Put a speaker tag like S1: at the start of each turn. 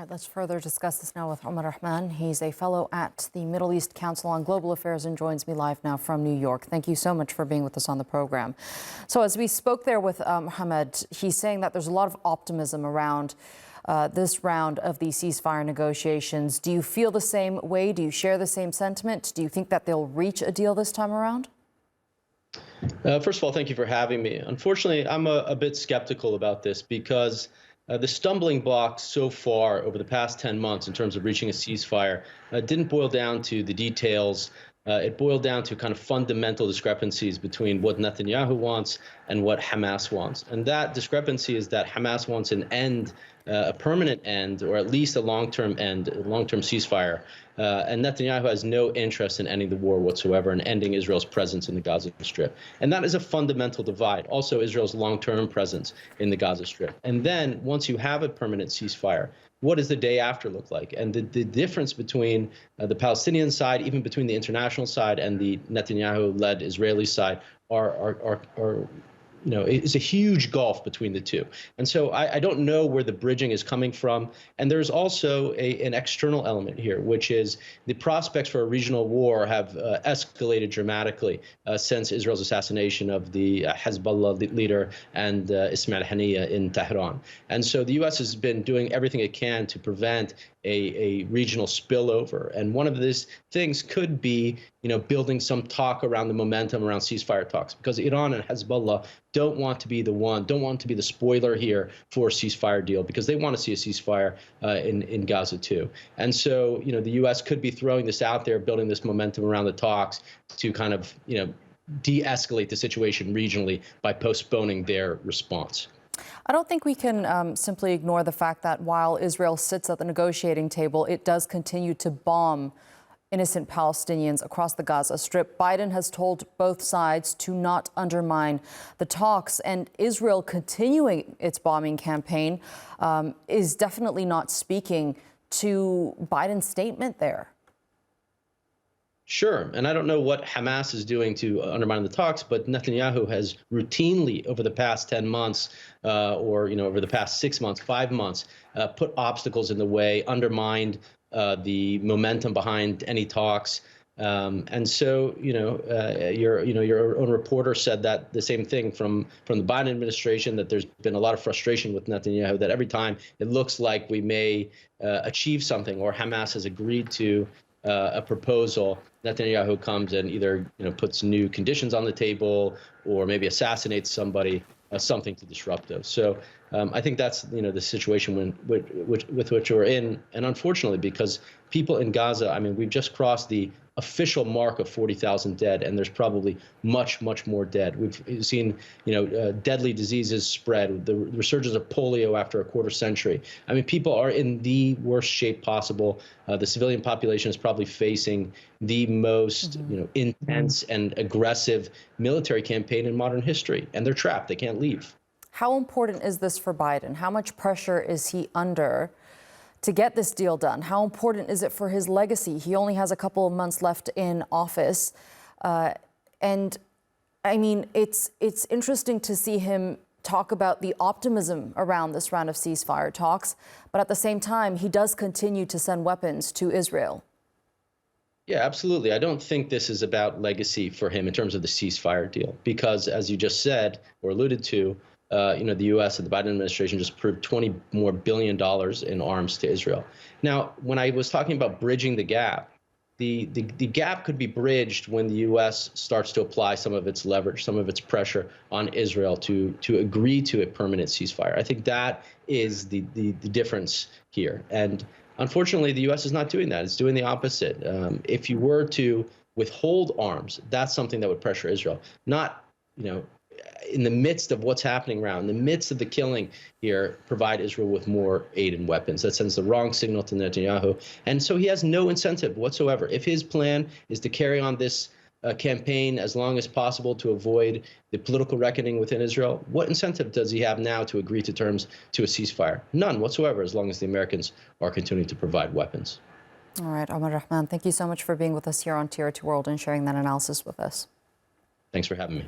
S1: All right, let's further discuss this now with Omar Rahman. He's a fellow at the Middle East Council on Global Affairs and joins me live now from New York. Thank you so much for being with us on the program. So as we spoke there with Mohammed, he's saying that there's a lot of optimism around this round of the ceasefire negotiations. Do you feel the same way? Do you share the same sentiment? Do you think that they'll reach a deal this time around?
S2: First of all, thank you for having me. Unfortunately, I'm a bit skeptical about this because the stumbling blocks so far over the past 10 months in terms of reaching a ceasefire didn't boil down to the details. It boiled down to kind of fundamental discrepancies between what Netanyahu wants and what Hamas wants. And that discrepancy is that Hamas wants an end, a permanent end, or at least a long-term end, a long-term ceasefire. And Netanyahu has no interest in ending the war whatsoever and ending Israel's presence in the Gaza Strip. And that is a fundamental divide. Also, Israel's long-term presence in the Gaza Strip. And then once you have a permanent ceasefire, what does the day after look like? And the difference between the Palestinian side, even between the international side and the Netanyahu-led Israeli side, it's a huge gulf between the two. And so I don't know where the bridging is coming from. And there's also an external element here, which is the prospects for a regional war have escalated dramatically since Israel's assassination of the Hezbollah leader and Ismail Haniyeh in Tehran. And so the U.S. has been doing everything it can to prevent a regional spillover. And one of these things could be, building some talk around the momentum around ceasefire talks, because Iran and Hezbollah don't want to be the spoiler here for a ceasefire deal, because they want to see a ceasefire in Gaza too. And so, the U.S. could be throwing this out there, building this momentum around the talks to kind of, de-escalate the situation regionally by postponing their response.
S1: I don't think we can simply ignore the fact that while Israel sits at the negotiating table, it does continue to bomb innocent Palestinians across the Gaza Strip. Biden has told both sides to not undermine the talks, and Israel continuing its bombing campaign is definitely not speaking to Biden's statement there.
S2: Sure. And I don't know what Hamas is doing to undermine the talks, but Netanyahu has routinely over the past 10 months over the past 6 months, 5 months, put obstacles in the way, undermined the momentum behind any talks. And so, your own reporter said that the same thing from the Biden administration, that there's been a lot of frustration with Netanyahu, that every time it looks like we may achieve something or Hamas has agreed to a proposal, Netanyahu comes and either puts new conditions on the table or maybe assassinates somebody, something to disrupt those. So I think that's the situation with which we're in, and unfortunately, because people in Gaza, we've just crossed the official mark of 40,000 dead, and there's probably much more dead. We've seen deadly diseases spread, the resurgence of polio after a quarter century. People are in the worst shape possible. The civilian population is probably facing the most intense and aggressive military campaign in modern history, and they're trapped. They can't leave.
S1: How important is this for Biden? How much pressure is he under to get this deal done? How important is it for his legacy? He only has a couple of months left in office. It's interesting to see him talk about the optimism around this round of ceasefire talks, but at the same time, he does continue to send weapons to Israel.
S2: Yeah, absolutely. I don't think this is about legacy for him in terms of the ceasefire deal, because as you just said or alluded to, the U.S. and the Biden administration just approved $20 more billion in arms to Israel. Now, when I was talking about bridging the gap, the gap could be bridged when the U.S. starts to apply some of its leverage, some of its pressure on Israel to agree to a permanent ceasefire. I think that is the difference here. And unfortunately, the U.S. is not doing that. It's doing the opposite. If you were to withhold arms, that's something that would pressure Israel, not, in the midst of what's happening around, in the midst of the killing here, provide Israel with more aid and weapons. That sends the wrong signal to Netanyahu. And so he has no incentive whatsoever. If his plan is to carry on this campaign as long as possible to avoid the political reckoning within Israel, what incentive does he have now to agree to terms to a ceasefire? None whatsoever, as long as the Americans are continuing to provide weapons.
S1: All right, Omar Rahman, thank you so much for being with us here on Tier 2 World and sharing that analysis with us.
S2: Thanks for having me.